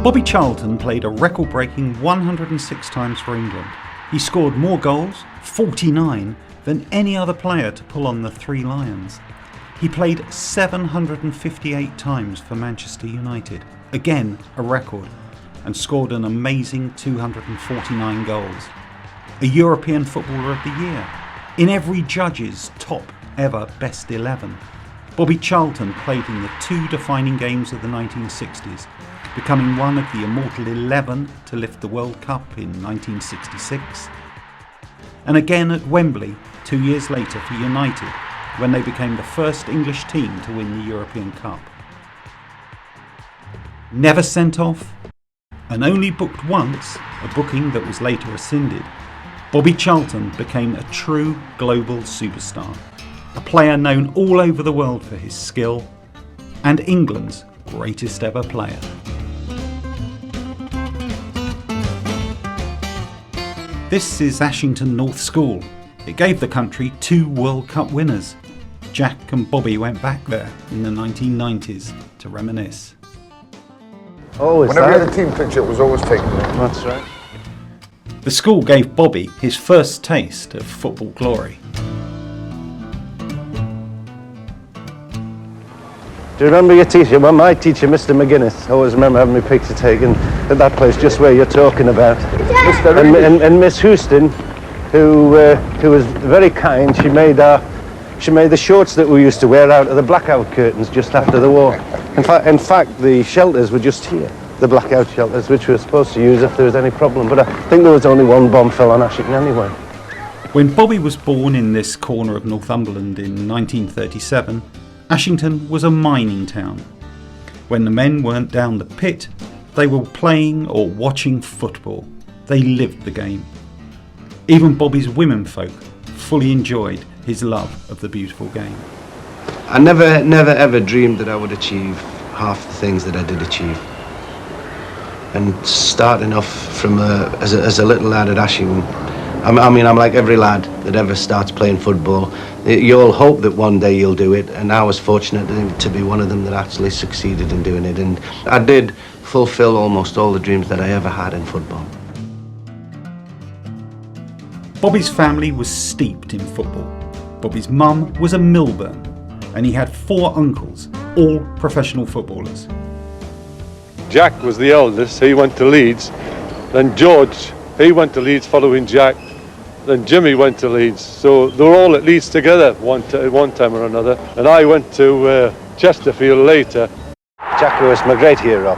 Bobby Charlton played a record-breaking 106 times for England. He scored more goals, 49, than any other player to pull on the Three Lions. He played 758 times for Manchester United, again a record, and scored an amazing 249 goals. A European Footballer of the Year, in every judge's top ever Best 11. Bobby Charlton played in the two defining games of the 1960s, becoming one of the immortal 11 to lift the World Cup in 1966, and again at Wembley 2 years later for United, when they became the first English team to win the European Cup. Never sent off, and only booked once, a booking that was later rescinded, Bobby Charlton became a true global superstar, a player known all over the world for his skill, and England's greatest ever player. This is Ashington North School. It gave the country 2 World Cup winners. Jack and Bobby went back there in the 1990s to reminisce. Always Whenever we had a team picture, it was always taken there. That's right. The school gave Bobby his first taste of football glory. Do you remember your teacher? Well, my teacher, Mr. McGuinness, I always remember having my picture taken at that place just where you're talking about. And Miss Houston, who was very kind, she made the shorts that we used to wear out of the blackout curtains just after the war. In fact, the shelters were just here, the blackout shelters, which we were supposed to use if there was any problem. But I think there was only one bomb fell on Ashington anyway. When Bobby was born in this corner of Northumberland in 1937, Ashington was a mining town. When the men weren't down the pit, they were playing or watching football. They lived the game. Even Bobby's womenfolk fully enjoyed his love of the beautiful game. I never ever dreamed that I would achieve half the things that I did achieve. And starting off from as a little lad at Ashington, I mean, I'm like every lad that ever starts playing football. You all hope that one day you'll do it, and I was fortunate to be one of them that actually succeeded in doing it. And I did fulfill almost all the dreams that I ever had in football. Bobby's family was steeped in football. Bobby's mum was a Milburn, and he had 4 uncles, all professional footballers. Jack was the eldest, he went to Leeds. Then George, he went to Leeds following Jack. Then Jimmy went to Leeds. So they were all at Leeds together one time or another. And I went to Chesterfield later. Jack was my great hero,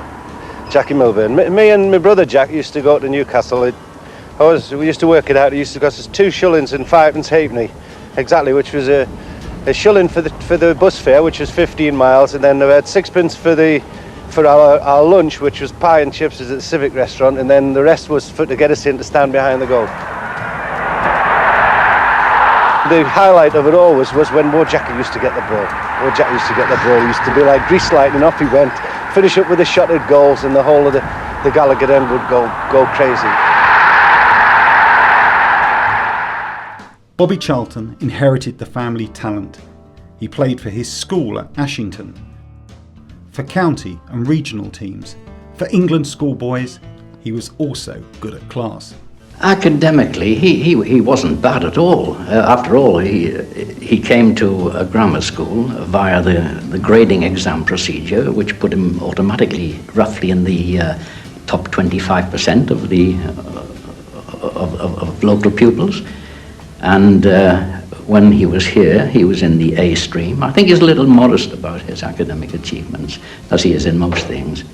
Jackie Milburn. Me and my brother Jack used to go to Newcastle. We used to work it out. It used to cost us 2 shillings and 5pence halfpenny, exactly, which was a shilling for the bus fare, which was 15 miles, and then we had 6pence for our lunch, which was pie and chips at the Civic restaurant, and then the rest was to get us in to stand behind the goal. The highlight of it all was when Jackie used to get the ball. Jack used to get the ball. He used to be like grease lightning, off he went, finish up with the shotted goals, and the whole of the Gallagher end would go crazy. Bobby Charlton inherited the family talent. He played for his school at Ashington, for county and regional teams. For England schoolboys, he was also good at class. Academically, he wasn't bad at all. After all, he came to a grammar school via the grading exam procedure, which put him automatically roughly in the top 25% of local pupils. And when he was here, he was in the A stream. I think he's a little modest about his academic achievements, as he is in most things.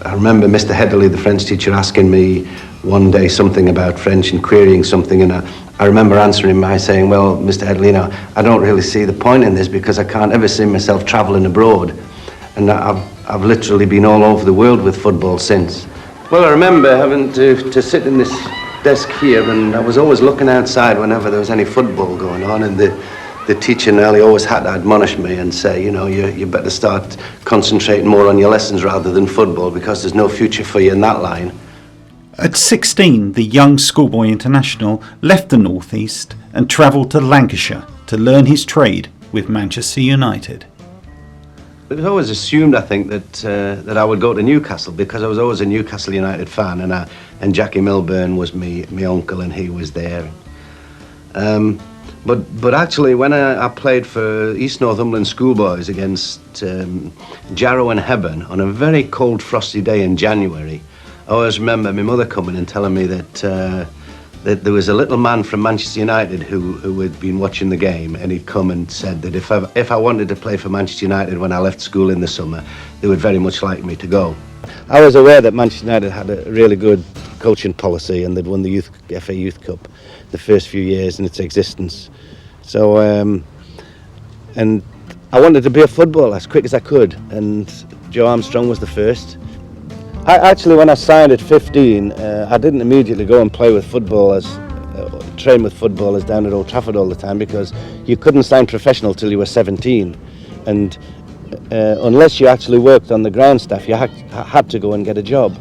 I remember Mr. Headley, the French teacher, asking me one day something about French and querying something, and I remember answering him by saying, well, Mr. Headley, you know, I don't really see the point in this because I can't ever see myself travelling abroad. And I've literally been all over the world with football since. Well, I remember having to sit in this desk here, and I was always looking outside whenever there was any football going on, and the teacher nearly always had to admonish me and say, you know, you better start concentrating more on your lessons rather than football because there's no future for you in that line. At 16, the young schoolboy international left the North East and travelled to Lancashire to learn his trade with Manchester United. It was always assumed, I think, that I would go to Newcastle because I was always a Newcastle United fan, and Jackie Milburn was me uncle, and he was there. But actually, when I played for East Northumberland schoolboys against Jarrow and Hebburn on a very cold, frosty day in January, I always remember my mother coming and telling me that there was a little man from Manchester United who had been watching the game, and he'd come and said that if I wanted to play for Manchester United when I left school in the summer, they would very much like me to go. I was aware that Manchester United had a really good coaching policy, and they'd won the FA Youth Cup the first few years in its existence. So, and I wanted to be a footballer as quick as I could, and Joe Armstrong was the first. Actually, when I signed at 15, I didn't immediately go and play with footballers, train with footballers down at Old Trafford all the time, because you couldn't sign professional till you were 17, and unless you actually worked on the ground staff, you had to go and get a job.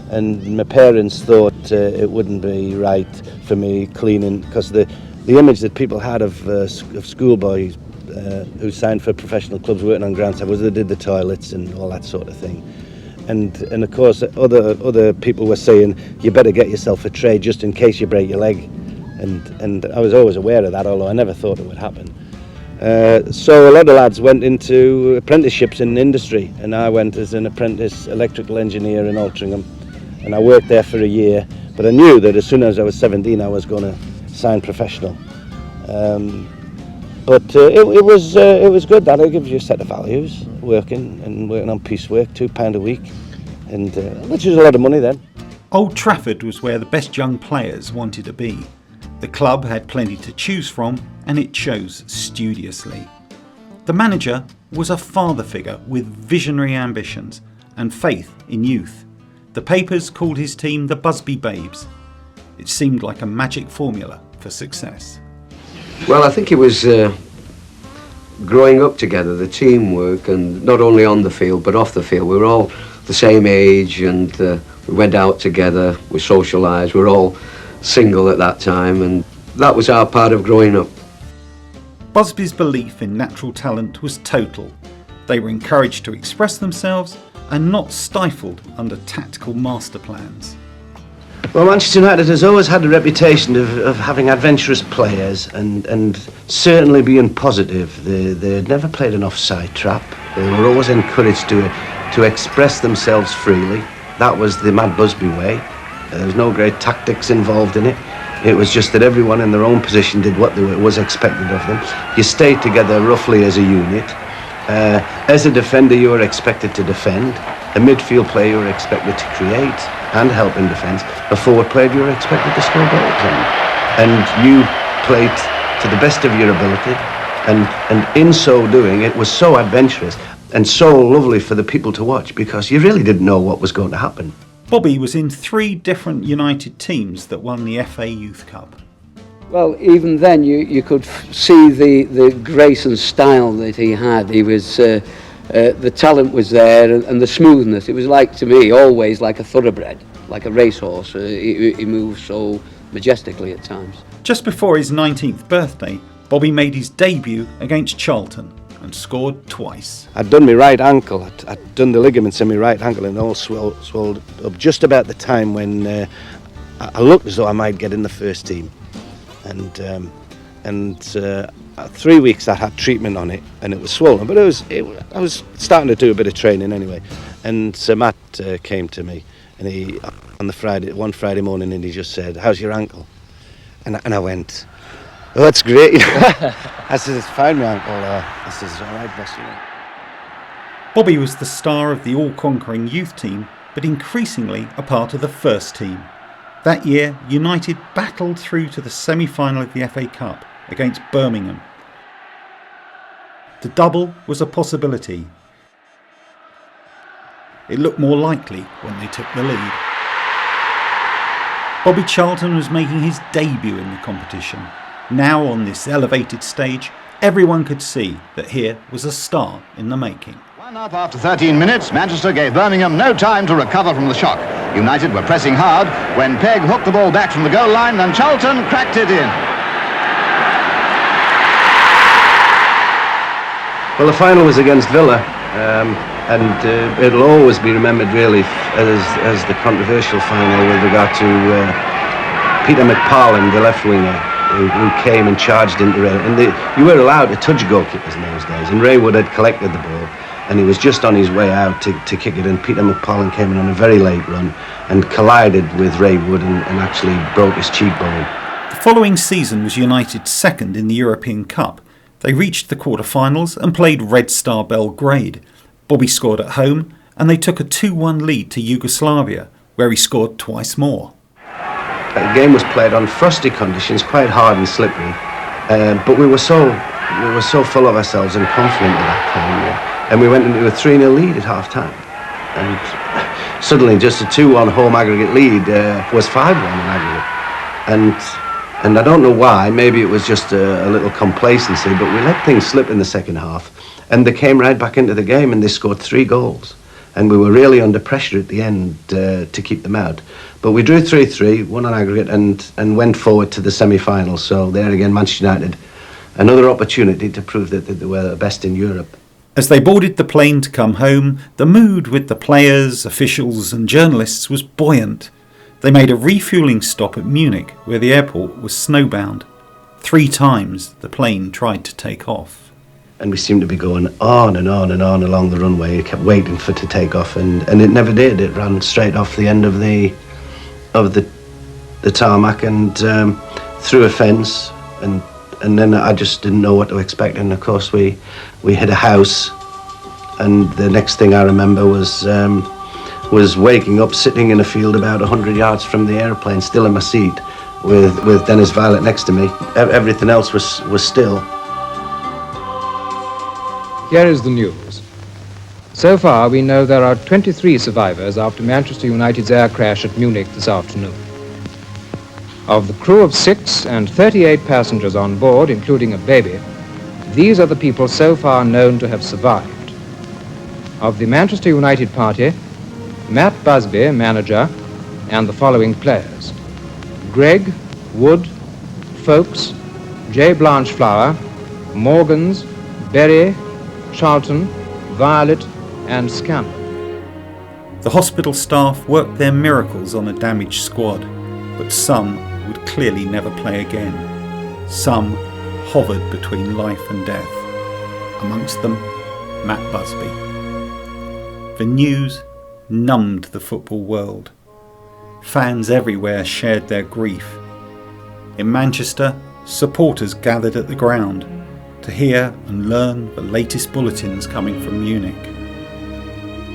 And my parents thought it wouldn't be right for me cleaning, because the image that people had of schoolboys who signed for professional clubs working on ground staff was they did the toilets and all that sort of thing. And of course other people were saying you better get yourself a trade just in case you break your leg, and I was always aware of that, although I never thought it would happen. So a lot of lads went into apprenticeships in industry, and I went as an apprentice electrical engineer in Altrincham, and I worked there for a year, but I knew that as soon as I was 17 I was going to sign professional. But it was good. That it gives you a set of values, working on piecework, £2 a week, and which was a lot of money then. Old Trafford was where the best young players wanted to be. The club had plenty to choose from, and it chose studiously. The manager was a father figure with visionary ambitions and faith in youth. The papers called his team the Busby Babes. It seemed like a magic formula for success. Well, I think it was growing up together, the teamwork, and not only on the field but off the field. We were all the same age, and we went out together, we socialised, we were all single at that time, and that was our part of growing up. Busby's belief in natural talent was total. They were encouraged to express themselves and not stifled under tactical master plans. Well, Manchester United has always had a reputation of having adventurous players and certainly being positive. They never played an offside trap. They were always encouraged to express themselves freely. That was the Mad Busby way. There was no great tactics involved in it. It was just that everyone in their own position did what was expected of them. You stayed together roughly as a unit. As a defender, you were expected to defend. A midfield player, you were expected to create and help in defence. A forward player, you were expected to score goals. And you played to the best of your ability. And in so doing, it was so adventurous and so lovely for the people to watch, because you really didn't know what was going to happen. Bobby was in 3 different United teams that won the FA Youth Cup. Well, even then you could see the grace and style that he had. He was the talent was there, and the smoothness. It was like, to me, always like a thoroughbred, like a racehorse. He moved so majestically at times. Just before his 19th birthday, Bobby made his debut against Charlton and scored twice. I'd done my right ankle. I'd done the ligaments in my right ankle, and all swelled up just about the time when I looked as though I might get in the first team. And 3 weeks I had treatment on it, and it was swollen, but I was starting to do a bit of training anyway. And Sir Matt came to me, and he on one Friday morning, and he just said, "How's your ankle?" And I went, "Oh, that's great." I said, "It's fine, my ankle." I said, "It's all right, boss." Bobby was the star of the all-conquering youth team, but increasingly a part of the first team. That year, United battled through to the semi-final of the FA Cup against Birmingham. The double was a possibility. It looked more likely when they took the lead. Bobby Charlton was making his debut in the competition. Now on this elevated stage, everyone could see that here was a star in the making. 1-up after 13 minutes, Manchester gave Birmingham no time to recover from the shock. United were pressing hard when Pegg hooked the ball back from the goal line and Charlton cracked it in. Well, the final was against Villa, and it'll always be remembered really as the controversial final with regard to Peter McParland, the left winger, who came and charged into Ray. And you were allowed to touch goalkeepers in those days, and Ray Wood had collected the ball, and he was just on his way out to kick it, and Peter McParland came in on a very late run and collided with Ray Wood and actually broke his cheekbone. The following season was United's second in the European Cup. They reached the quarter-finals and played Red Star Belgrade. Bobby scored at home, and they took a 2-1 lead to Yugoslavia, where he scored twice more. The game was played on frosty conditions, quite hard and slippery, but we were so full of ourselves and confident at that time, and we went into a 3-0 lead at half-time, and suddenly just a 2-1 home aggregate lead was 5-1 in aggregate, and I don't know why. Maybe it was just a little complacency, but we let things slip in the second half, and they came right back into the game, and they scored 3 goals. And we were really under pressure at the end to keep them out. But we drew 3-3, won on aggregate, and went forward to the semi-finals. So there again, Manchester United, another opportunity to prove that they were the best in Europe. As they boarded the plane to come home, the mood with the players, officials and journalists was buoyant. They made a refuelling stop at Munich, where the airport was snowbound. 3 times the plane tried to take off. And we seemed to be going on and on and on along the runway. It kept waiting for it to take off, and it never did. It ran straight off the end of the tarmac and through a fence, and then I just didn't know what to expect. And of course we hit a house, and the next thing I remember was waking up, sitting in a field about 100 yards from the airplane, still in my seat, with Dennis Violet next to me. Everything else was still. Here is the news. So far, we know there are 23 survivors after Manchester United's air crash at Munich this afternoon. Of the crew of 6 and 38 passengers on board, including a baby, these are the people so far known to have survived. Of the Manchester United party, Matt Busby, manager, and the following players: Gregg, Wood, Folkes, J. Blanchflower, Morgans, Berry, Charlton, Violet and Scanlon. The hospital staff worked their miracles on a damaged squad, but some would clearly never play again. Some hovered between life and death. Amongst them, Matt Busby. The news numbed the football world. Fans everywhere shared their grief. In Manchester, supporters gathered at the ground to hear and learn the latest bulletins coming from Munich.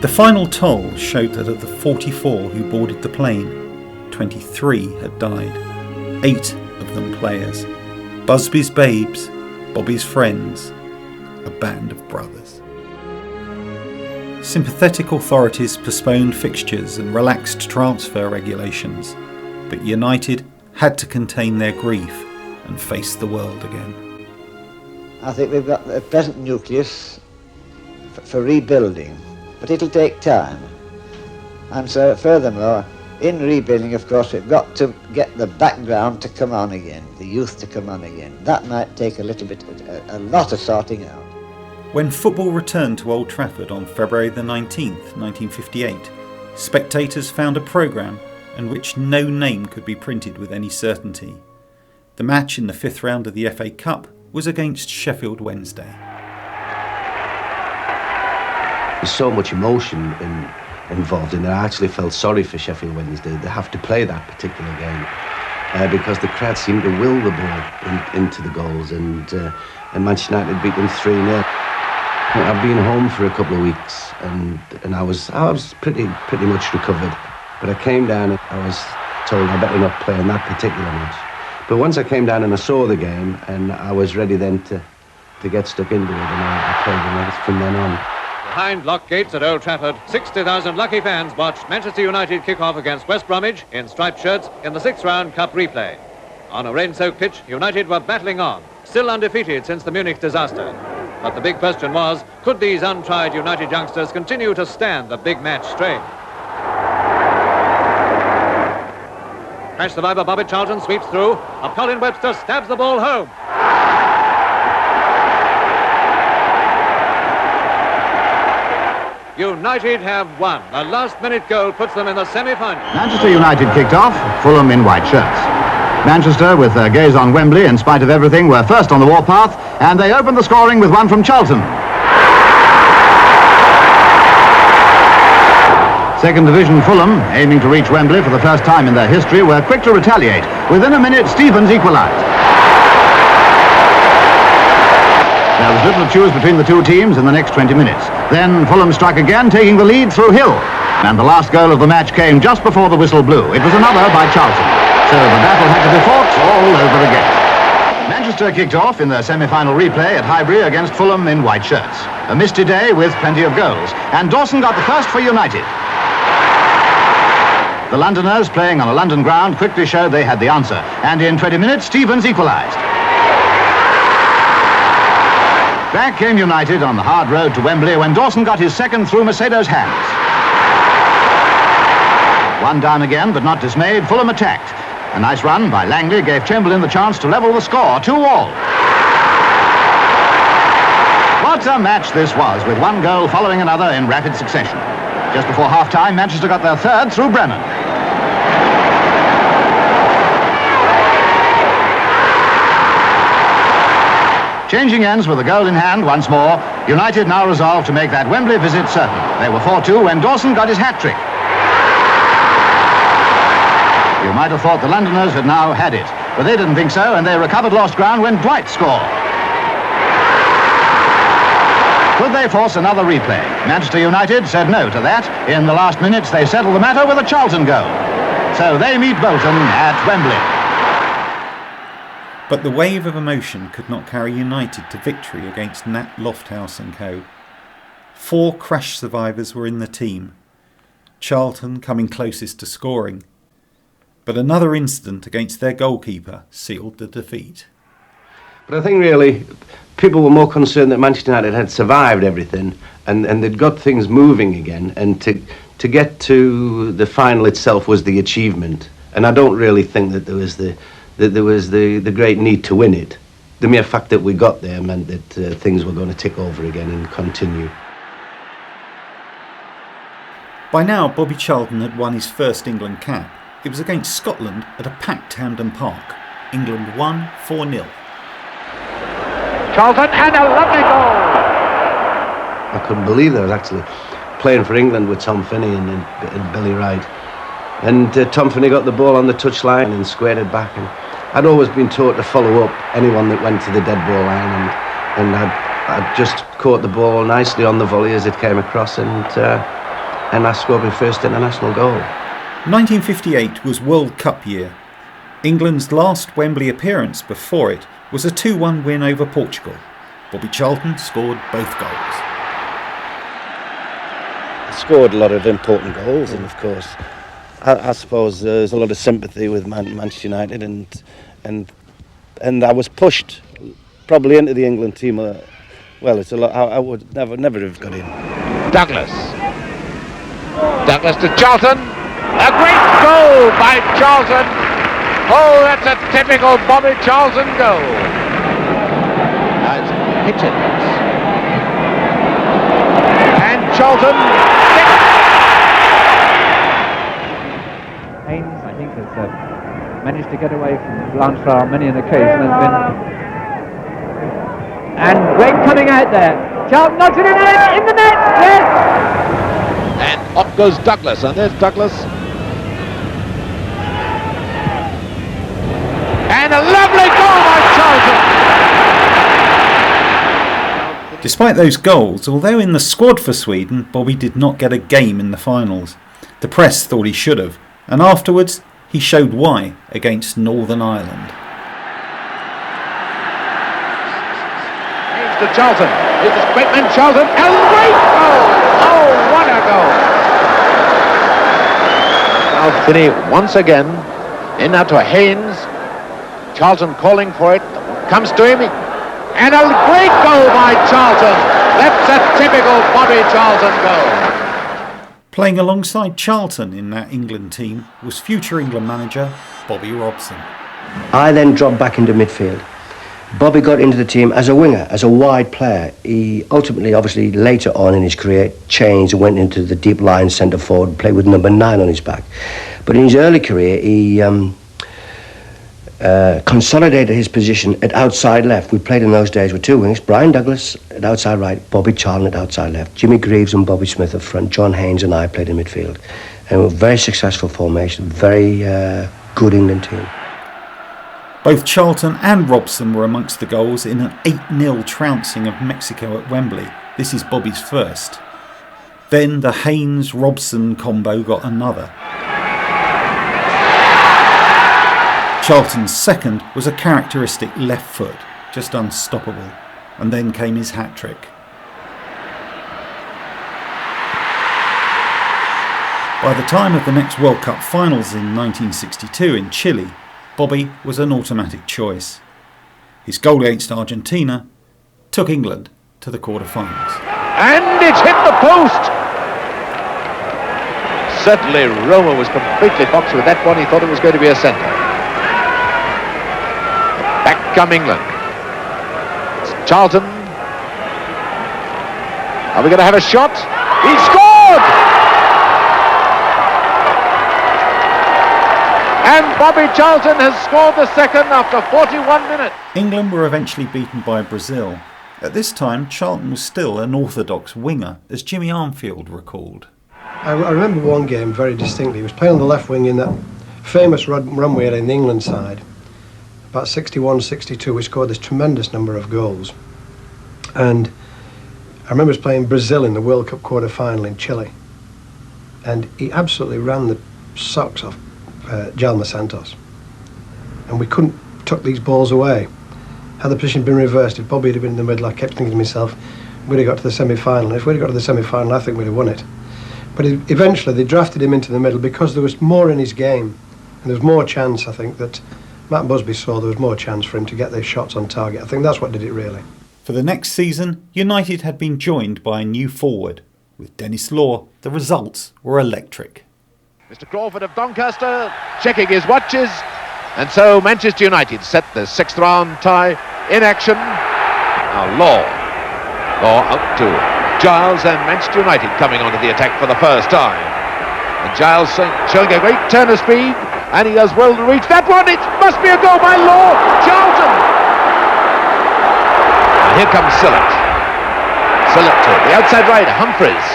The final toll showed that of the 44 who boarded the plane, 23 had died, 8 of them players. Busby's babes, Bobby's friends, a band of brothers. Sympathetic authorities postponed fixtures and relaxed transfer regulations, but United had to contain their grief and face the world again. I think we've got the present nucleus for rebuilding, but it'll take time. And so, furthermore, in rebuilding, of course, we've got to get the background to come on again, the youth to come on again. That might take a lot of sorting out. When football returned to Old Trafford on February the 19th, 1958, spectators found a programme in which no name could be printed with any certainty. The match in the 5th round of the FA Cup was against Sheffield Wednesday. There's so much emotion involved in it. I actually felt sorry for Sheffield Wednesday. They have to play that particular game because the crowd seemed to will the ball into the goals, and Manchester United beat them 3-0. I've been home for a couple of weeks, and I was pretty much recovered. But I came down and I was told I better not play in that particular match. But once I came down and I saw the game, and I was ready then to get stuck into it, and I played, and from then on. Behind locked gates at Old Trafford, 60,000 lucky fans watched Manchester United kick off against West Bromwich in striped shirts in the 6th round cup replay. On a rain-soaked pitch, United were battling on, still undefeated since the Munich disaster. But the big question was, could these untried United youngsters continue to stand the big match strain? Crash survivor Bobby Charlton sweeps through. Up Colin Webster stabs the ball home. United have won. The last-minute goal puts them in the semi-final. Manchester United kicked off, Fulham in white shirts. Manchester, with their gaze on Wembley in spite of everything, were first on the warpath, and they opened the scoring with one from Charlton. Second Division Fulham, aiming to reach Wembley for the first time in their history, were quick to retaliate. Within a minute, Stevens equalised. There was little to choose between the two teams in the next 20 minutes. Then Fulham struck again, taking the lead through Hill. And the last goal of the match came just before the whistle blew. It was another by Charlton. So the battle had to be fought all over again. Manchester kicked off in their semi-final replay at Highbury against Fulham in white shirts. A misty day with plenty of goals. And Dawson got the first for United. The Londoners, playing on a London ground, quickly showed they had the answer. And in 20 minutes, Stevens equalised. Back came United on the hard road to Wembley when Dawson got his second through Macedo's hands. One down again, but not dismayed, Fulham attacked. A nice run by Langley gave Chamberlain the chance to level the score, 2-2. What a match this was, with one goal following another in rapid succession. Just before half-time, Manchester got their third through Brennan. Changing ends with a goal in hand once more, United now resolved to make that Wembley visit certain. They were 4-2 when Dawson got his hat-trick. You might have thought the Londoners had now had it, but they didn't think so, and they recovered lost ground when Dwight scored. Could they force another replay? Manchester United said no to that. In the last minutes, they settled the matter with a Charlton goal. So they meet Bolton at Wembley. But the wave of emotion could not carry United to victory against Nat Lofthouse and co. 4 crash survivors were in the team, Charlton coming closest to scoring. But another incident against their goalkeeper sealed the defeat. But I think really people were more concerned that Manchester United had survived everything and they'd got things moving again, and to get to the final itself was the achievement. And I don't really think that there was the great need to win it. The mere fact that we got there meant that things were going to tick over again and continue. By now, Bobby Charlton had won his first England cap. It was against Scotland at a packed Hampden Park. England won 4-0. Charlton, and a lovely goal! I couldn't believe I was actually playing for England with Tom Finney and Billy Wright. And Tom Finney got the ball on the touchline and squared it back. And I'd always been taught to follow up anyone that went to the dead ball line. And I'd just caught the ball nicely on the volley as it came across, and I scored my first international goal. 1958 was World Cup year. England's last Wembley appearance before it was a 2-1 win over Portugal. Bobby Charlton scored both goals. I scored a lot of important goals, and of course I suppose there's a lot of sympathy with Manchester United, and I was pushed probably into the England team. Well, it's a lot. I would never have got in. Douglas to Charlton. A great goal by Charlton. Oh, that's a typical Bobby Charlton goal. That's Hitchens. And Charlton. Haynes, I think, has managed to get away from Blanchard on many an occasion. And great cutting out there. Charlton knocks it in the net. Yes. And up goes Douglas, and there's Douglas. And a lovely goal by Charlton! Despite those goals, although in the squad for Sweden, Bobby did not get a game in the finals. The press thought he should have, and afterwards he showed why against Northern Ireland. Haynes to Charlton. Here's the great man Charlton. A great goal! Oh, what a goal! Now Finney once again in now to Haynes. Charlton calling for it, comes to him, and a great goal by Charlton. That's a typical Bobby Charlton goal. Playing alongside Charlton in that England team was future England manager Bobby Robson. I then dropped back into midfield, Bobby got into the team as a winger, as a wide player. He ultimately, obviously, later on in his career, changed and went into the deep line centre forward, played with number 9 on his back. But in his early career, he consolidated his position at outside left. We played in those days with 2 wings, Brian Douglas at outside right, Bobby Charlton at outside left, Jimmy Greaves and Bobby Smith up front, John Haynes and I played in midfield. And we were a very successful formation, very good England team. Both Charlton and Robson were amongst the goals in an 8-0 trouncing of Mexico at Wembley. This is Bobby's first. Then the Haynes-Robson combo got another. Charlton's second was a characteristic left foot, just unstoppable. And then came his hat-trick. By the time of the next World Cup finals in 1962 in Chile, Bobby was an automatic choice. His goal against Argentina took England to the quarter-finals. And it's hit the post! Certainly Roma was completely boxed with that one. He thought it was going to be a centre. Back come England. It's Charlton. Are we going to have a shot? He scored! And Bobby Charlton has scored the second after 41 minutes. England were eventually beaten by Brazil. At this time, Charlton was still an orthodox winger, as Jimmy Armfield recalled. I remember one game very distinctly. He was playing on the left wing in that famous run we had in the England side. About 61-62, we scored this tremendous number of goals. And I remember us playing Brazil in the World Cup quarter-final in Chile. And he absolutely ran the socks off Jalma Santos, and we couldn't tuck these balls away. Had the position been reversed, if Bobby had been in the middle, I kept thinking to myself, we'd have got to the semi-final. If we'd have got to the semi-final, I think we'd have won it. But eventually they drafted him into the middle because there was more in his game, and there was more chance, I think, that Matt Busby saw there was more chance for him to get those shots on target. I think that's what did it really. For the next season, United had been joined by a new forward. With Dennis Law, the results were electric. Mr. Crawford of Doncaster checking his watches, and so Manchester United set the 6th round tie in action. Now Law out to Giles, and Manchester United coming onto the attack for the first time. And Giles showing a great turn of speed, and he does well to reach that one. It must be a goal by Law. Charlton. And here comes Sillett. Sillett to the outside right, Humphreys.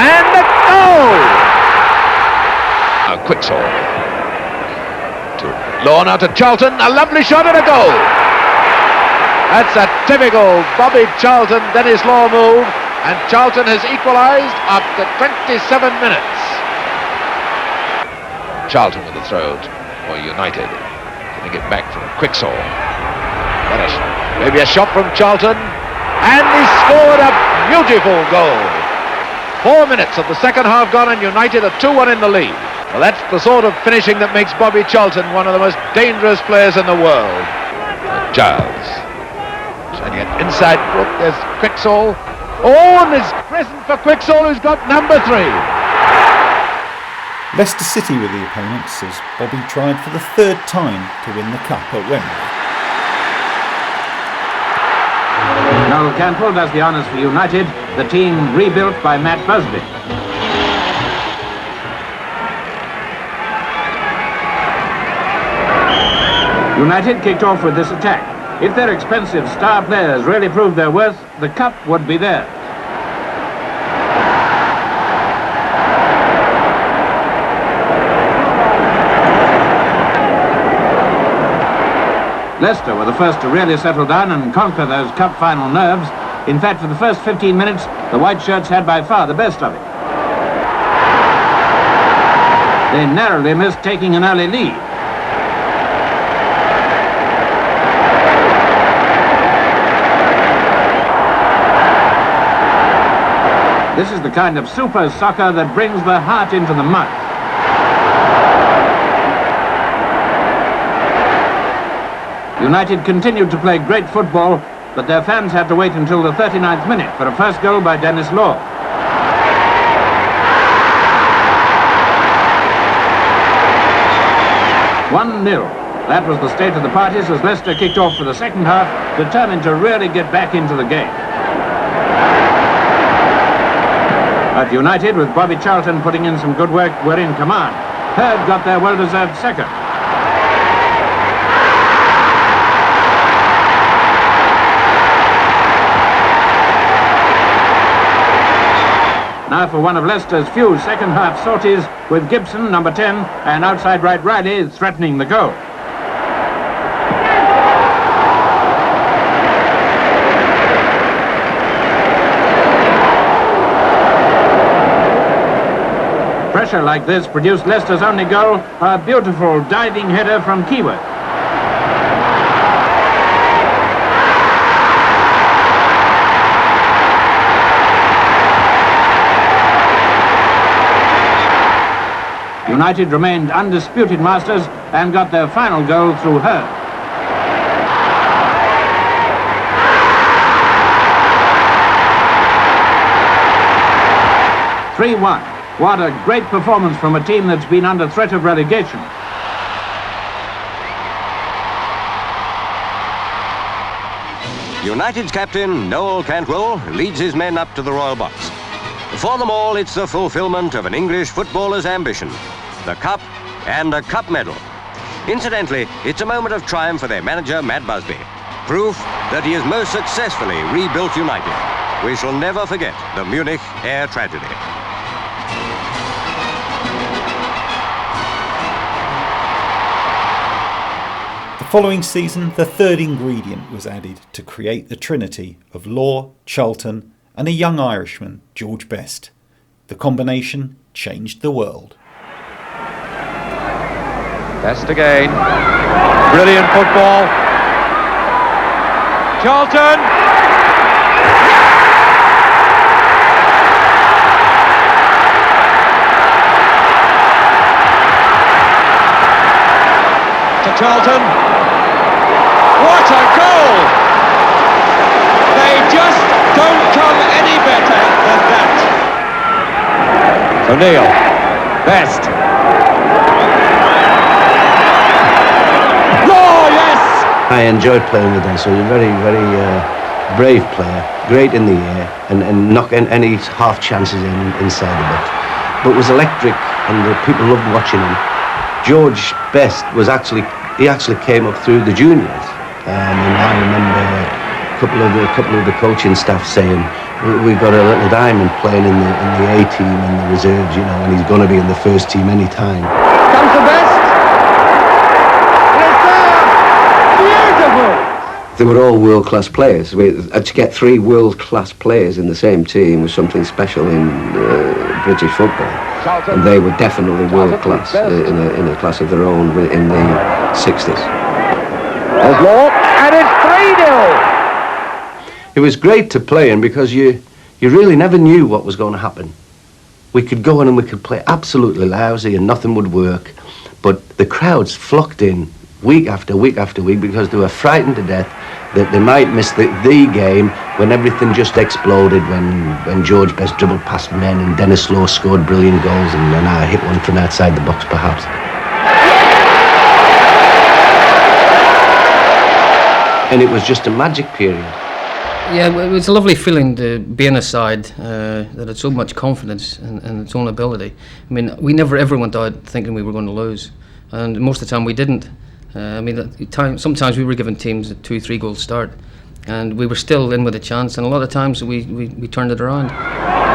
And the goal! A quick saw. To Law, now to Charlton. A lovely shot and a goal. That's a typical Bobby Charlton, Dennis Law move. And Charlton has equalised after 27 minutes. Charlton with the throw for United. Getting it back from Quicksaw. Maybe a shot from Charlton. And he scored a beautiful goal. 4 minutes of the second half gone, and United are 2-1 in the lead. Well, that's the sort of finishing that makes Bobby Charlton one of the most dangerous players in the world. Giles. Sending it inside foot. There's Quicksall. Oh, and it's present for Quicksall, who's got number 3. Leicester City were the opponents as Bobby tried for the 3rd time to win the Cup at Wembley. Noel Cantwell does the honours for United, the team rebuilt by Matt Busby. United kicked off with this attack. If their expensive star players really proved their worth, the cup would be theirs. Leicester were the first to really settle down and conquer those cup final nerves. In fact, for the first 15 minutes, the White Shirts had by far the best of it. They narrowly missed taking an early lead. This is the kind of super soccer that brings the heart into the mouth. United continued to play great football, but their fans had to wait until the 39th minute for a first goal by Dennis Law. "1-0. That was the state of the parties as Leicester kicked off for the second half, determined to really get back into the game. But United, with Bobby Charlton putting in some good work, were in command. Hurd got their well-deserved second. Now for one of Leicester's few second-half sorties, with Gibson, number 10, and outside right Riley threatening the goal. Pressure like this produced Leicester's only goal, a beautiful diving header from Keyworth. United remained undisputed masters and got their final goal through Hurd. (3-1). What a great performance from a team that's been under threat of relegation. United's captain, Noel Cantwell, leads his men up to the Royal Box. For them all, it's the fulfilment of an English footballer's ambition, the Cup and a Cup medal. Incidentally, it's a moment of triumph for their manager, Matt Busby. Proof that he has most successfully rebuilt United. We shall never forget the Munich air tragedy. The following season, the third ingredient was added to create the trinity of Law, Charlton and a young Irishman, George Best. The combination changed the world. Best again. Brilliant football. Charlton. To Charlton. What a goal! They just don't come any better than that. O'Neill. Best. I enjoyed playing with them, so he's a very, very brave player, great in the air, and knocking any half chances inside the box. But was electric, and the people loved watching him. George Best he actually came up through the juniors, and I remember a couple of the coaching staff saying, we've got a little diamond playing in the A team and the reserves, you know, and he's going to be in the first team any time. Comes the Best. They were all world-class players. To get three world-class players in the same team was something special in British football. And they were definitely world-class in a class of their own in the 60s. There's Law, and it's 3-0. It was great to play in because you really never knew what was going to happen. We could go in and we could play absolutely lousy and nothing would work. But the crowds flocked in week after week after week because they were frightened to death that they might miss the game when everything just exploded, when George Best dribbled past men and Dennis Law scored brilliant goals and then I hit one from outside the box perhaps. And it was just a magic period. Yeah, it was a lovely feeling to be in a side that had so much confidence in its own ability. I mean, we never ever went out thinking we were going to lose, and most of the time we didn't. Sometimes we were given teams a 2-3 goal start and we were still in with a chance, and a lot of times we turned it around.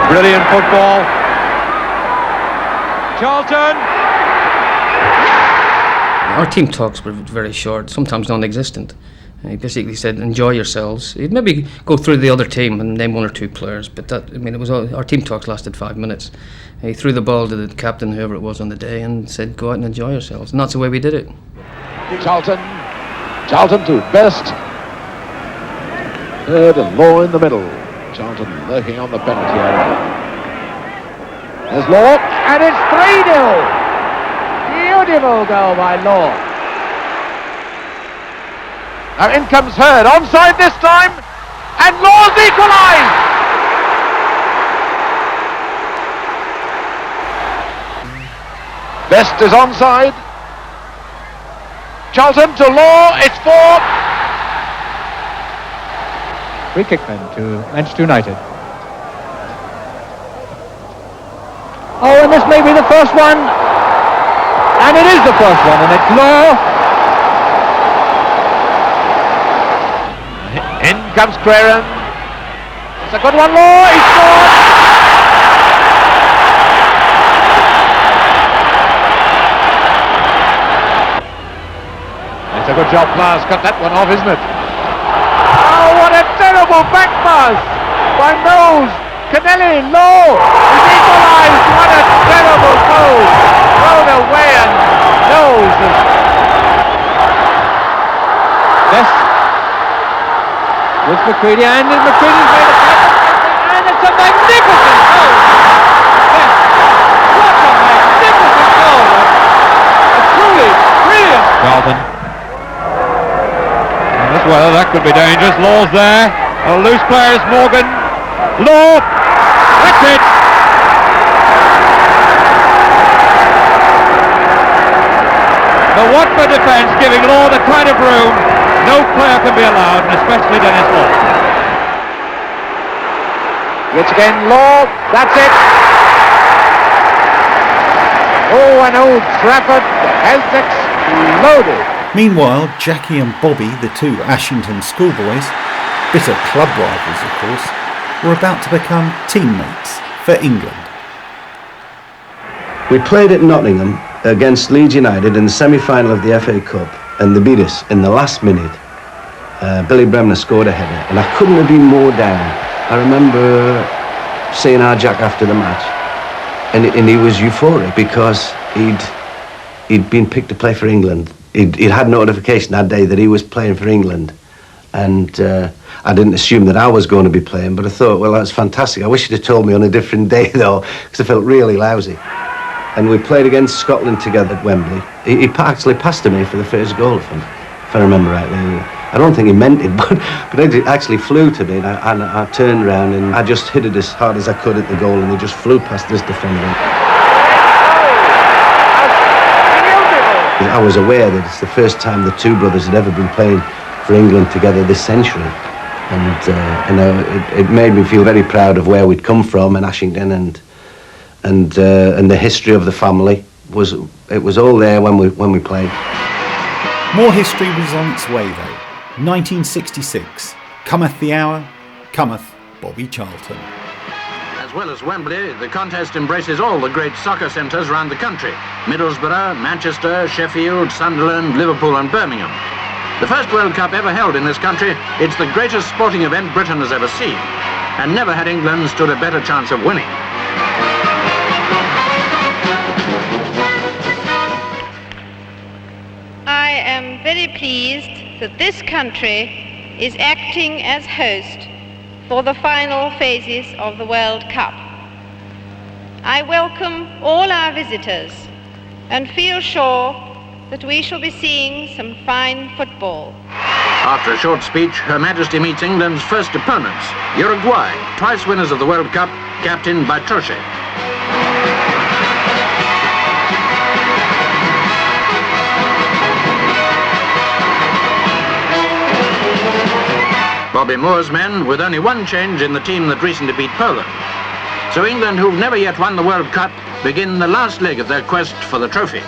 Brilliant football. Charlton. Our team talks were very short, sometimes non-existent. He basically said, enjoy yourselves. He'd maybe go through the other team and name one or two players, but it was all, our team talks lasted 5 minutes. He threw the ball to the captain, whoever it was on the day, and said, go out and enjoy yourselves. And that's the way we did it. Charlton to Best. Hurd and Law in the middle. Charlton lurking on the penalty area. There's Law, and it's 3-0. Beautiful goal by Law. Now in comes Hurd, onside this time, and Law's equalised! Best is onside. Charlton to Law, it's 4. Free kick then to Manchester United. Oh, and this may be the first one. And it is the first one, and it's Law. In comes Creran. It's a good one, Law. He scored. It's a good job, Klaas. Cut that one off, isn't it? Oh, what a terrible back pass by Knowles. Kennelly, Law. He's equalised. What a terrible goal. Thrown away, and Knowles is... Yes. With McCready, and McCready's made a pass, and it's a magnificent goal! Yes, what a magnificent goal! A truly brilliant... Charlton. Well, that could be dangerous. Law's there. A loose player is Morgan. Law! That's it! The Watford defence giving Law the kind of room no player can be allowed, and especially Dennis Law. Which again, Law, that's it. Oh, and Old Trafford has exploded. Meanwhile, Jackie and Bobby, the two Ashington schoolboys, bitter club rivals of course, were about to become teammates for England. We played at Nottingham against Leeds United in the semi-final of the FA Cup, and they beat us in the last minute. Billy Bremner scored a header, and I couldn't have been more down. I remember seeing our Jack after the match, and he was euphoric because he'd been picked to play for England. He'd had notification that day that he was playing for England, and I didn't assume that I was going to be playing, but I thought, well, that's fantastic. I wish he'd have told me on a different day, though, because I felt really lousy. And we played against Scotland together at Wembley. He actually passed to me for the first goal, if I remember rightly. I don't think he meant it, but it actually flew to me, and I turned around and I just hit it as hard as I could at the goal, and he just flew past this defender. I was aware that it's the first time the two brothers had ever been playing for England together this century, and it made me feel very proud of where we'd come from in Ashington, and the history of the family was all there when we played. More history was on its way though. 1966. Cometh the hour, cometh Bobby Charlton. As well as Wembley, the contest embraces all the great soccer centres around the country. Middlesbrough, Manchester, Sheffield, Sunderland, Liverpool and Birmingham. The first World Cup ever held in this country, it's the greatest sporting event Britain has ever seen. And never had England stood a better chance of winning. I am very pleased that this country is acting as host for the final phases of the World Cup. I welcome all our visitors and feel sure that we shall be seeing some fine football. After a short speech, Her Majesty meets England's first opponents, Uruguay, twice winners of the World Cup, captained by Trochet. Bobby Moore's men with only one change in the team that recently beat Poland. So England, who've never yet won the World Cup, begin the last leg of their quest for the trophy.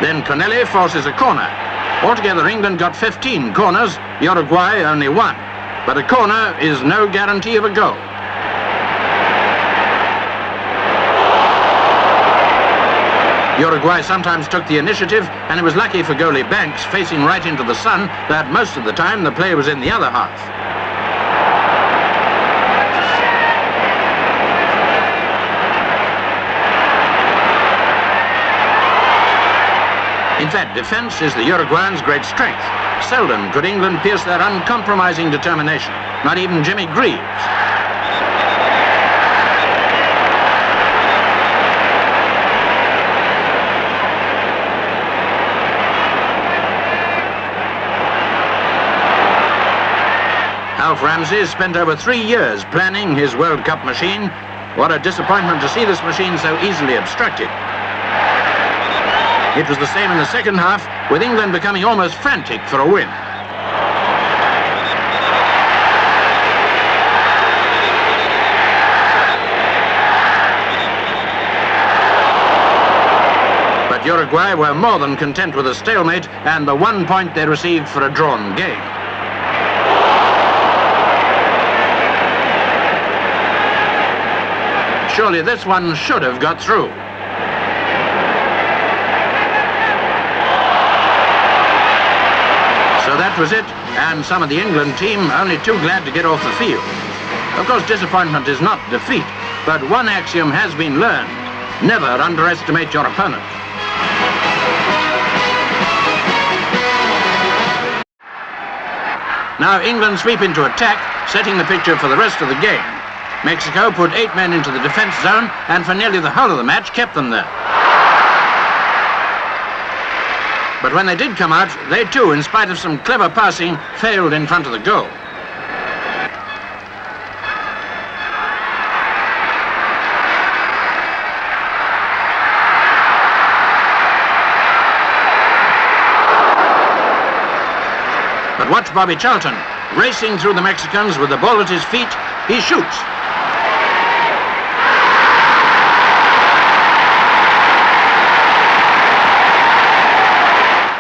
Then Kennelly forces a corner. Altogether, England got 15 corners, Uruguay only one. But a corner is no guarantee of a goal. Uruguay sometimes took the initiative, and it was lucky for goalie Banks, facing right into the sun, that most of the time the play was in the other half. In fact, defence is the Uruguayans' great strength. Seldom could England pierce their uncompromising determination, not even Jimmy Greaves. Alf Ramsey spent over 3 years planning his World Cup machine. What a disappointment to see this machine so easily obstructed. It was the same in the second half, with England becoming almost frantic for a win. But Uruguay were more than content with a stalemate and the 1 point they received for a drawn game. Surely this one should have got through. So that was it, and some of the England team only too glad to get off the field. Of course, disappointment is not defeat, but one axiom has been learned: never underestimate your opponent. Now England sweep into attack, setting the picture for the rest of the game. Mexico put 8 men into the defence zone and for nearly the whole of the match kept them there. But when they did come out, they too, in spite of some clever passing, failed in front of the goal. But watch Bobby Charlton, racing through the Mexicans with the ball at his feet. He shoots.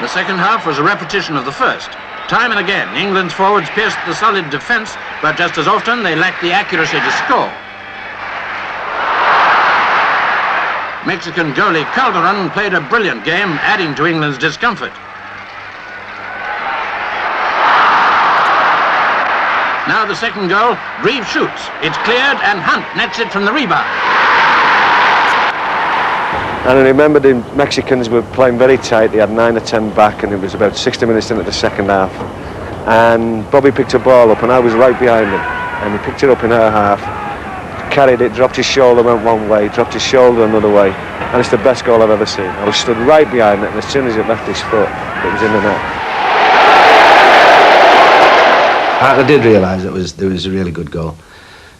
The second half was a repetition of the first. Time and again, England's forwards pierced the solid defence, but just as often they lacked the accuracy to score. Mexican goalie Calderon played a brilliant game, adding to England's discomfort. Now the second goal, Reeve shoots. It's cleared and Hunt nets it from the rebound. And I remember the Mexicans were playing very tight. They had 9 or 10 back, and it was about 60 minutes into the second half. And Bobby picked a ball up, and I was right behind him. And he picked it up in our half, carried it, dropped his shoulder, went one way, dropped his shoulder another way. And it's the best goal I've ever seen. I was stood right behind it, and as soon as it left his foot, it was in the net. I did realise it was a really good goal.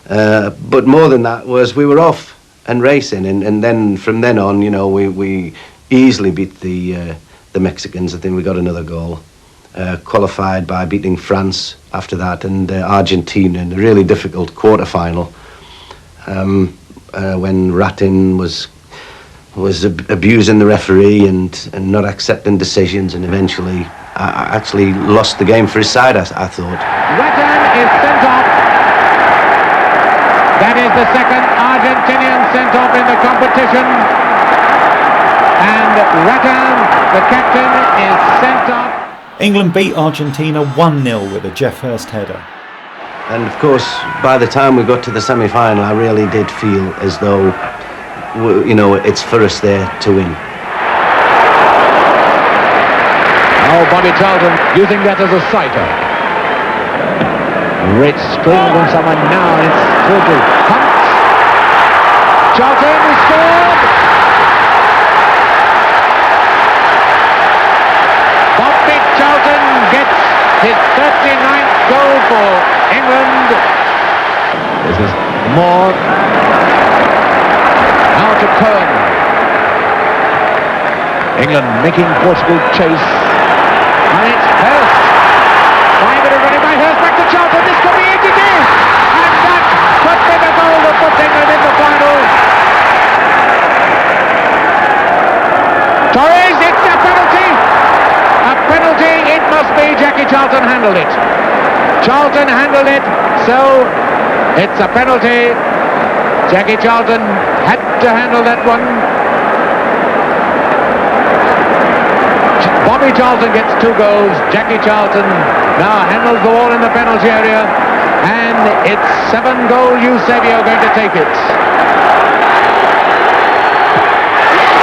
But more than that was we were off and racing, and then from then on, you know, we easily beat the Mexicans. I think we got another goal, qualified by beating France after that, and Argentina in a really difficult quarter-final when Ratin was abusing the referee and not accepting decisions, and eventually actually lost the game for his side, I thought. Ratin is sent off. That is the second Argentinian sent off in the competition. And Ratin, the captain, is sent off. England beat Argentina 1-0 with a Jeff Hurst header. And of course, by the time we got to the semi-final, I really did feel as though, you know, it's for us there to win. Now Bobby Charlton using that as a sighter. Great string from someone now, and it's through to Hunt. Charlton scored! Bobby Charlton gets his 39th goal for England. This is Moore. Now to Kern. England making Portugal chase. And it's Hurst. 5 minutes running by Hurst, back to Charlton. This could be it, it is. And that could be the goal that puts England in the final. Torres, it's a penalty. A penalty, it must be. Jackie Charlton handled it. Charlton handled it, so it's a penalty. Jackie Charlton had to handle that one. Bobby Charlton gets 2 goals. Jackie Charlton now handles the ball in the penalty area, and it's 7-goal Eusebio going to take it.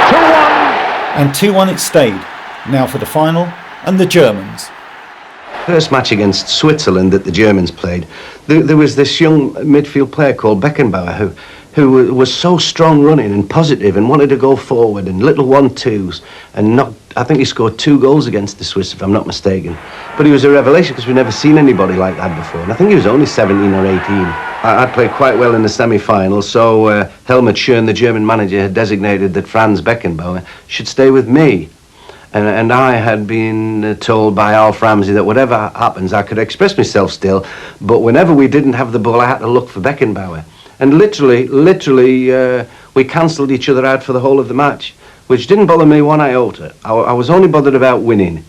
2-1. And 2-1 it stayed. Now for the final, and the Germans. First match against Switzerland that the Germans played, there was this young midfield player called Beckenbauer who was so strong running and positive and wanted to go forward and little 1-2s, and I think he scored 2 goals against the Swiss, if I'm not mistaken. But he was a revelation because we'd never seen anybody like that before, and I think he was only 17 or 18. I'd played quite well in the semi-final, so Helmut Schön, the German manager, had designated that Franz Beckenbauer should stay with me. And I had been told by Alf Ramsey that whatever happens, I could express myself still, but whenever we didn't have the ball, I had to look for Beckenbauer. And literally, we cancelled each other out for the whole of the match, which didn't bother me one iota. I was only bothered about winning,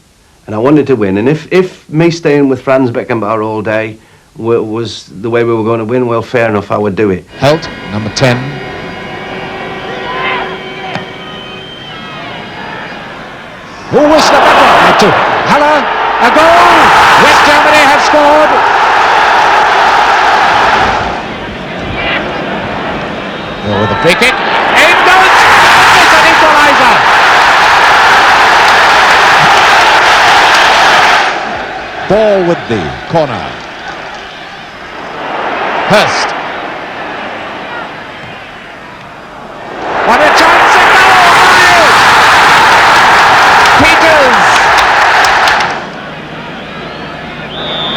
and I wanted to win. And if me staying with Franz Beckenbauer all day was the way we were going to win, well, fair enough, I would do it. Helt, number 10. Who was the batter? To Haller, a goal! West Germany have scored! Oh, with a free kick. In goes! It's an equaliser! Ball with the corner. Hurst. What a chance! A goal! Peters!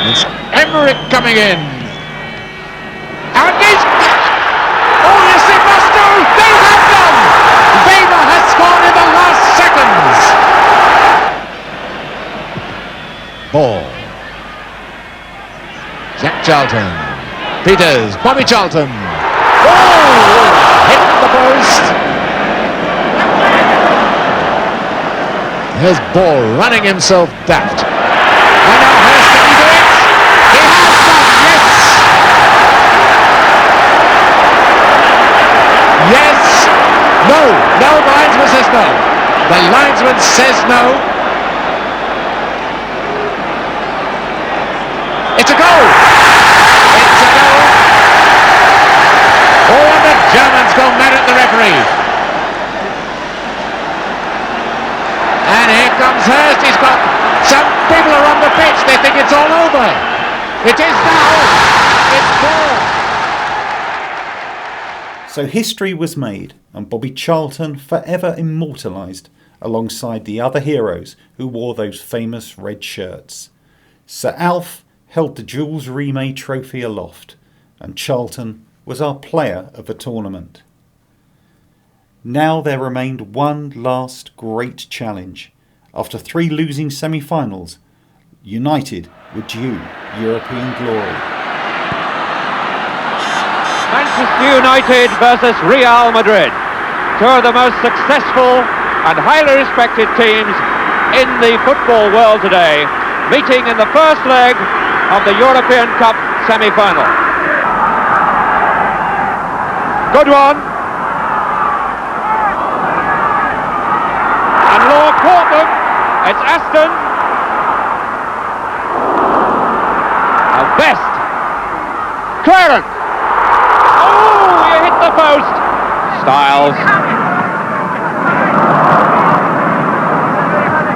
It's Emmerich coming in. And he's... Oh, yes, they must do! They have done! Weber has scored in the last seconds. Ball. Jack Charlton. Peters. Bobby Charlton. Oh! Hit the post. Here's Ball running himself daft. And now Hurst, can he do it? He has done, yes! Yes! No! No, the linesman says no. The linesman says no. It's a goal! It's a goal! Oh, and the Germans go mad at the referee. And here comes Hurst. He's got some people are on the pitch. They think it's all over. It is now. It's 4. So history was made, and Bobby Charlton forever immortalised alongside the other heroes who wore those famous red shirts. Sir Alf held the Jules Rimet trophy aloft, and Charlton was our player of the tournament. Now there remained one last great challenge. After 3 losing semi-finals, United were due European glory. Manchester United versus Real Madrid. 2 of the most successful and highly respected teams in the football world today, meeting in the first leg of the European Cup semi-final. Good one. And Law caught them. It's Aston. Now Best. Clarence. Oh, you hit the post. Styles.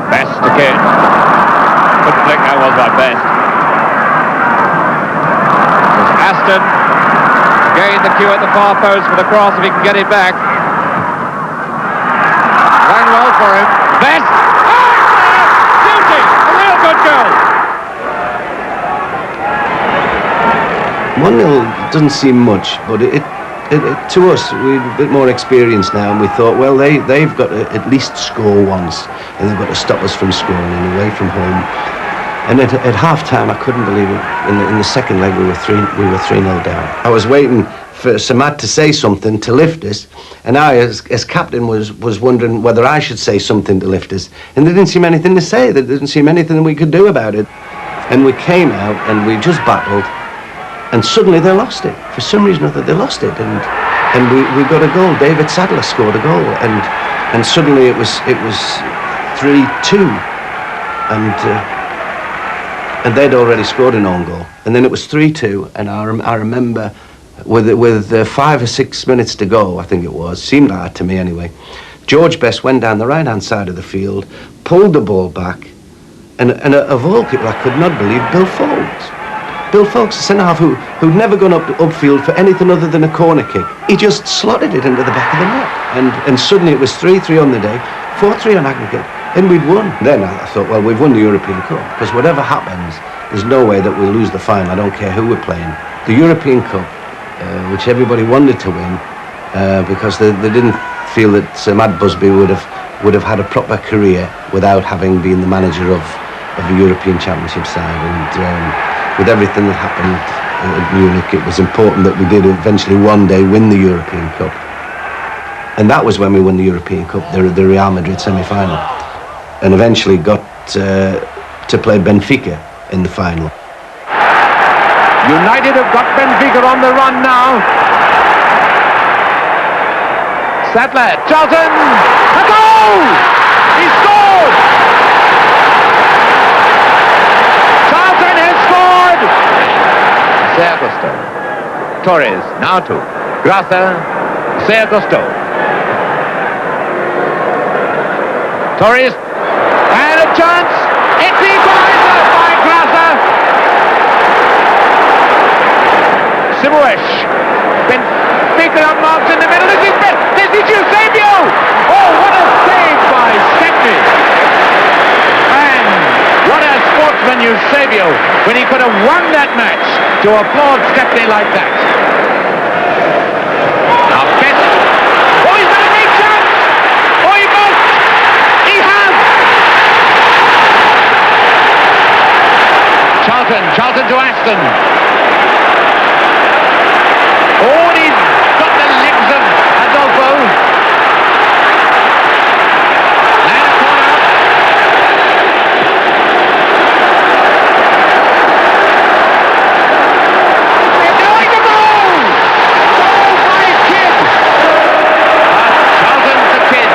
Best again. Couldn't think that was by Best. There's Aston. Again the cue at the far post for the cross if he can get it back. Going well for him. Best. Beauty. A real good goal. 1-0 doesn't seem much, but it to us, we're a bit more experienced now, and we thought, well, they've got to at least score once, and they've got to stop us from scoring, and away from home. And at half-time, I couldn't believe it. In the second leg, we were 3-0 down. I was waiting for Sir Matt to say something to lift us, and I, as captain, was wondering whether I should say something to lift us. And there didn't seem anything to say. There didn't seem anything we could do about it. And we came out, and we just battled, and suddenly they lost it. For some reason or other, they lost it, and we got a goal. David Sadler scored a goal, and suddenly it was 3-2, and they'd already scored an own goal, and then it was 3-2, and I remember with 5 or 6 minutes to go, I think it was, seemed like that to me anyway, George Best went down the right-hand side of the field, pulled the ball back, and of all people, I could not believe Bill Foulkes. Bill Foulkes, the centre-half, who'd never gone upfield for anything other than a corner kick. He just slotted it into the back of the net, and suddenly it was 3-3 on the day, 4-3 on aggregate, and we'd won. Then I thought, well, we've won the European Cup, because whatever happens, there's no way that we'll lose the final. I don't care who we're playing. The European Cup, which everybody wanted to win, because they didn't feel that Sir Matt Busby would have would have had a proper career without having been the manager of a European Championship side. And with everything that happened at Munich, it was important that we did eventually one day win the European Cup. And that was when we won the European Cup, the Real Madrid semi-final, and eventually got to play Benfica in the final. United have got Benfica on the run now. Sattler, Charlton, a goal! He scored! Charlton has scored! Sergusto, Torres, now to Grasa, Sergusto. Torres, and a chance, it's equalizer by Grasa. Simoes, Benfica unmarked in the middle. This is Eusebio! Oh, what a save by Stepney! And what a sportsman Eusebio, when he could have won that match, to applaud Stepney like that. Now Best. Oh, he's got a great chance! Oh, he must! He has! Charlton to Aston. Oh, and he's got the legs of Adolfo. And a corner. Enjoying the ball! Goal by Kidd. Charlton to Kidd.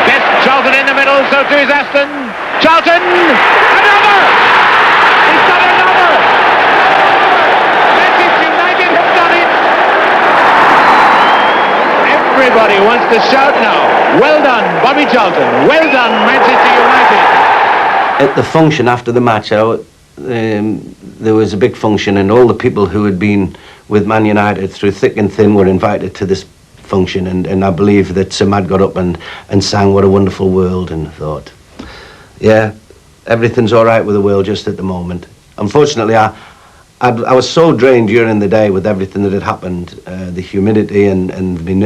Best Charlton in the middle, so too is Aston. Charlton! Another! He's got another! Manchester United have done it! Everybody wants to shout now. Well done, Bobby Charlton. Well done, Manchester United. At the function after the match, there was a big function, and all the people who had been with Man United through thick and thin were invited to this function, and I believe that Sir Mad got up and sang What a Wonderful World, and thought, yeah, everything's all right with the world just at the moment. Unfortunately, I was so drained during the day with everything that had happened, the humidity and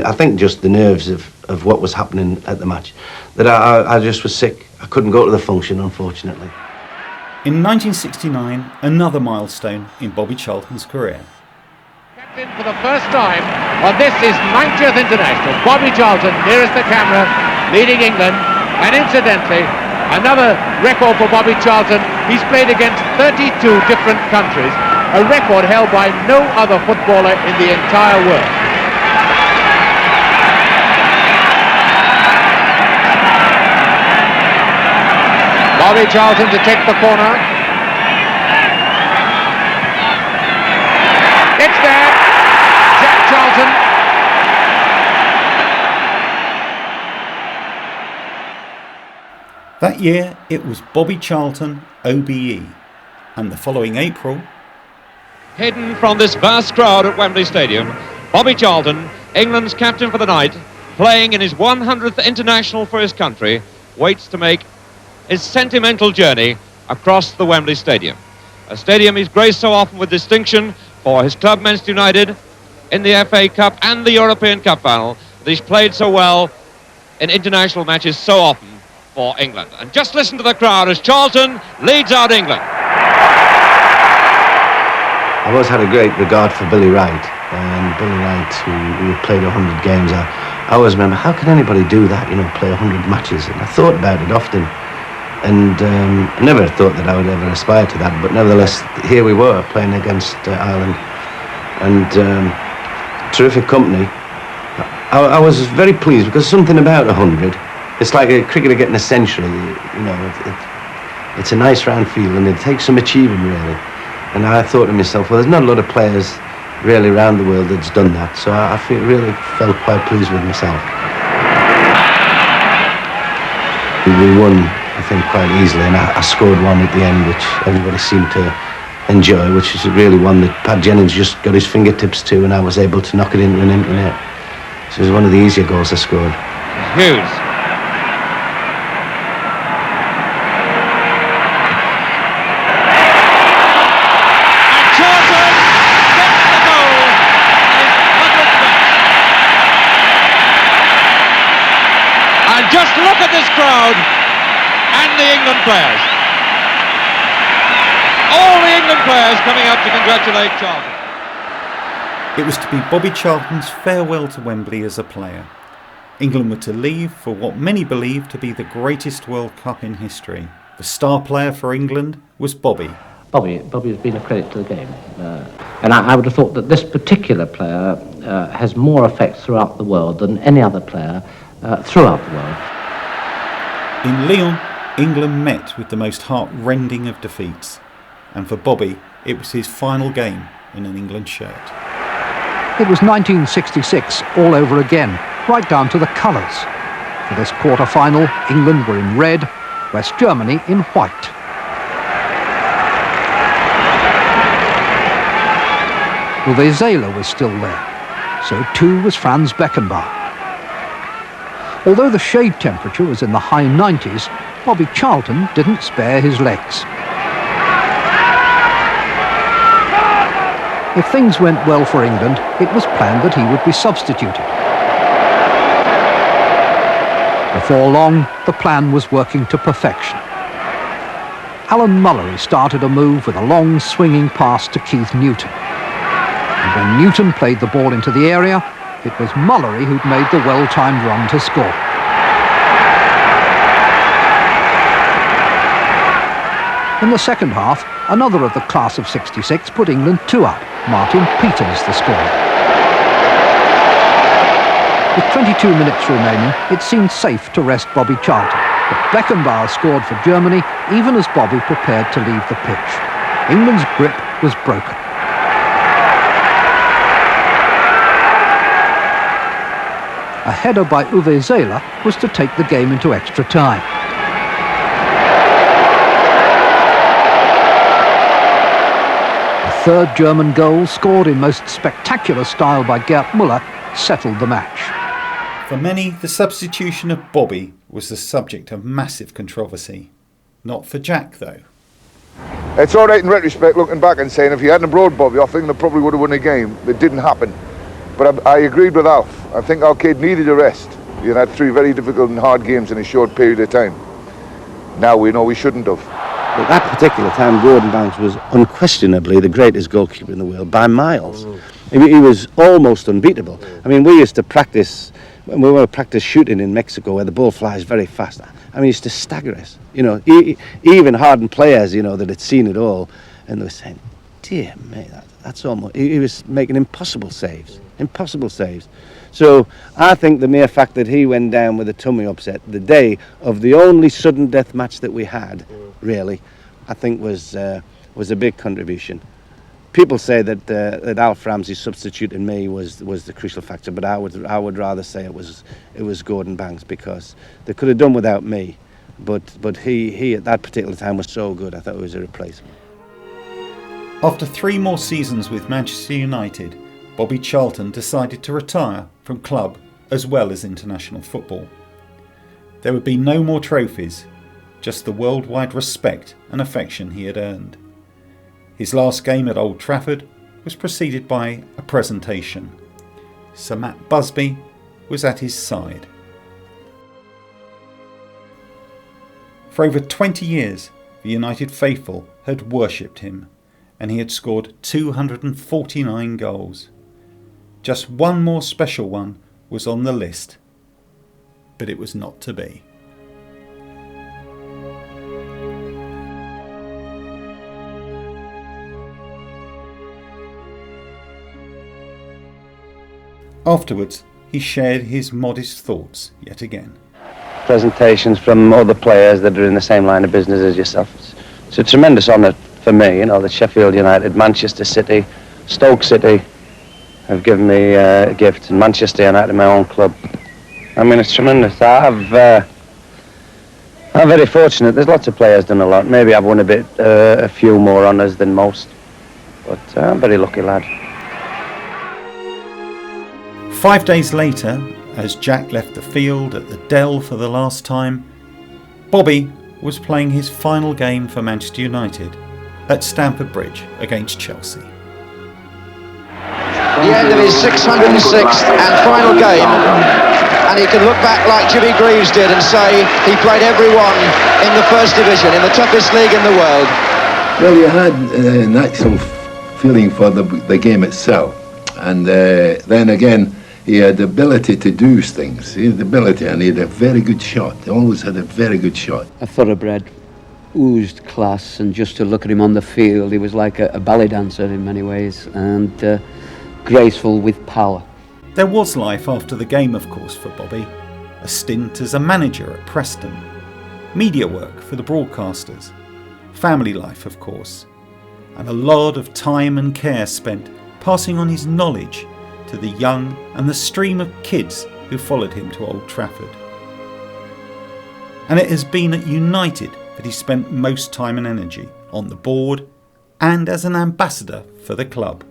I think just the nerves of what was happening at the match, that I just was sick. I couldn't go to the function, unfortunately. In 1969, another milestone in Bobby Charlton's career. Captain for the first time on this is 90th International. Bobby Charlton, nearest the camera, leading England, and incidentally, another record for Bobby Charlton. He's played against 32 different countries, a record held by no other footballer in the entire world. Bobby Charlton to take the corner. It's there. Jack Charlton. That year, it was Bobby Charlton, OBE, and the following April... Hidden from this vast crowd at Wembley Stadium, Bobby Charlton, England's captain for the night, playing in his 100th international for his country, waits to make his sentimental journey across the Wembley Stadium. A stadium he's graced so often with distinction for his club Manchester United in the FA Cup and the European Cup final, that he's played so well in international matches so often for England. And just listen to the crowd as Charlton leads out England. I always had a great regard for Billy Wright, and Billy Wright, who played 100 games. I always remember, how can anybody do that, play 100 matches? And I thought about it often, and I never thought that I would ever aspire to that, but nevertheless, here we were, playing against Ireland, and terrific company. I was very pleased, because something about 100, it's like a cricketer getting a century, it's a nice round field, and it takes some achieving, really. And I thought to myself, well, there's not a lot of players really around the world that's done that, so I really felt quite pleased with myself. We won, I think, quite easily, and I scored one at the end, which everybody seemed to enjoy, which is really one that Pat Jennings just got his fingertips to, and I was able to knock it into an empty net. So it was one of the easier goals I scored. Hughes. crowd and the England players. All the England players coming up to congratulate Charlton. It was to be Bobby Charlton's farewell to Wembley as a player. England were to leave for what many believe to be the greatest World Cup in history. The star player for England was Bobby. Bobby has been a credit to the game. And I would have thought that this particular player has more effect throughout the world than any other player throughout the world. In Lyon, England met with the most heart-rending of defeats. And for Bobby, it was his final game in an England shirt. It was 1966 all over again, right down to the colours. For this quarter-final, England were in red, West Germany in white. Uwe Seeler was still there, so too was Franz Beckenbauer. Although the shade temperature was in the high 90s, Bobby Charlton didn't spare his legs. If things went well for England, it was planned that he would be substituted. Before long, the plan was working to perfection. Alan Mullery started a move with a long swinging pass to Keith Newton. And when Newton played the ball into the area, it was Mullery who'd made the well-timed run to score. In the second half, another of the class of '66 put England 2 up, Martin Peters the scorer. With 22 minutes remaining, it seemed safe to rest Bobby Charlton, but Beckenbauer scored for Germany even as Bobby prepared to leave the pitch. England's grip was broken. A header by Uwe Seeler was to take the game into extra time. The third German goal, scored in most spectacular style by Gerd Müller, settled the match. For many, the substitution of Bobby was the subject of massive controversy. Not for Jack, though. It's all right in retrospect, looking back and saying if you hadn't brought Bobby, I think they probably would have won the game. It didn't happen. But I agreed with Alf. I think our kid needed a rest. He had 3 very difficult and hard games in a short period of time. Now we know we shouldn't have. At that particular time, Gordon Banks was unquestionably the greatest goalkeeper in the world by miles. He was almost unbeatable. I mean, we used to practice, when we were practice shooting in Mexico, where the ball flies very fast. I mean, it used to stagger us. You know, even hardened players, you know, that had seen it all, and they were saying, "Dear me, that's almost." He was making impossible saves. So I think the mere fact that he went down with a tummy upset the day of the only sudden death match that we had, really, I think was a big contribution. People say that Alf Ramsey substituting me was the crucial factor, but I would rather say it was Gordon Banks, because they could have done without me, but he at that particular time was so good. I thought it was a replacement. After 3 more seasons with Manchester United, Bobby Charlton decided to retire from club as well as international football. There would be no more trophies, just the worldwide respect and affection he had earned. His last game at Old Trafford was preceded by a presentation. Sir Matt Busby was at his side. For over 20 years, the United faithful had worshipped him, and he had scored 249 goals. Just one more special one was on the list, but it was not to be. Afterwards, he shared his modest thoughts yet again. Presentations from other players that are in the same line of business as yourself. It's a tremendous honour for me, you know, that Sheffield United, Manchester City, Stoke City have given me a gift, and Manchester United, my own club. I mean, it's tremendous. I'm very fortunate. There's lots of players done a lot. Maybe I've won a few more honours than most, but I'm a very lucky lad. 5 days later, as Jack left the field at the Dell for the last time, Bobby was playing his final game for Manchester United at Stamford Bridge against Chelsea. The end of his 606th and final game and he can look back like Jimmy Greaves did and say he played everyone in the first division, in the toughest league in the world. Well, you had a natural feeling for the game itself, and then again, he had the ability to do things. He had the ability, and he had a very good shot. He always had a very good shot. A thoroughbred, oozed class, and just to look at him on the field, he was like a ballet dancer in many ways, and graceful with power. There was life after the game, of course, for Bobby. A stint as a manager at Preston. Media work for the broadcasters. Family life, of course. And a lot of time and care spent passing on his knowledge to the young and the stream of kids who followed him to Old Trafford. And it has been at United that he spent most time and energy, on the board and as an ambassador for the club.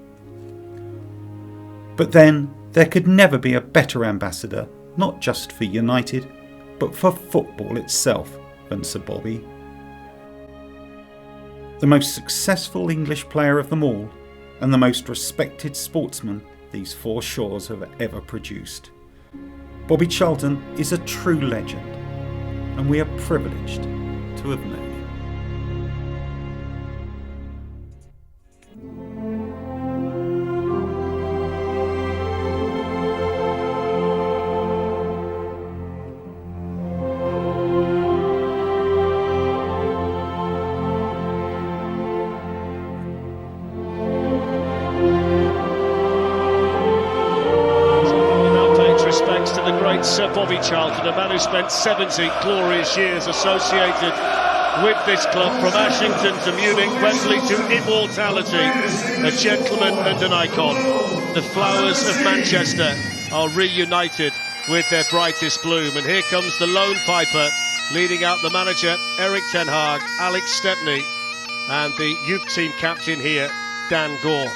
But then there could never be a better ambassador, not just for United, but for football itself, than Sir Bobby. The most successful English player of them all, and the most respected sportsman these four shores have ever produced. Bobby Charlton is a true legend, and we are privileged to have known him. Sir Bobby Charlton, a man who spent 70 glorious years associated with this club, from Ashington to Munich, Wembley to immortality, a gentleman and an icon. The flowers of Manchester are reunited with their brightest bloom, and here comes the lone piper, leading out the manager Erik ten Hag, Alex Stepney, and the youth team captain here, Dan Gore.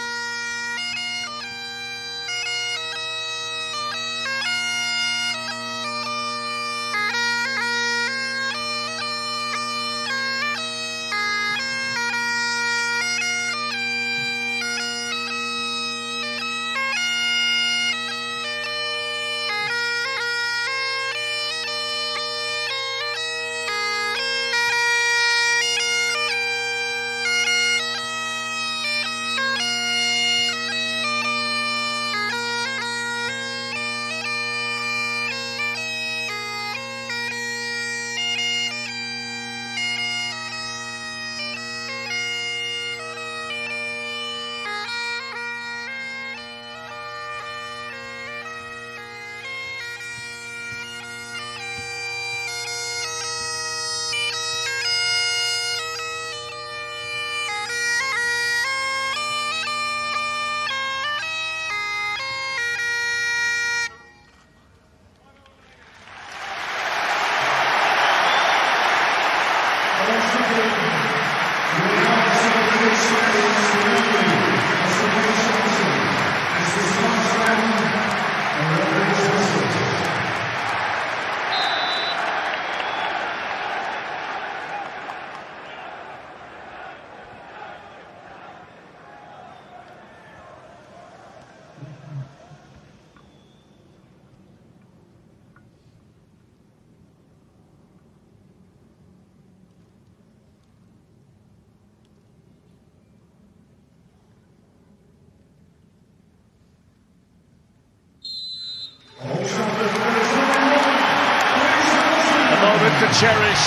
To cherish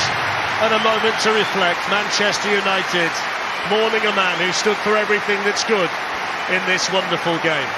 and a moment to reflect. Manchester United mourning a man who stood for everything that's good in this wonderful game.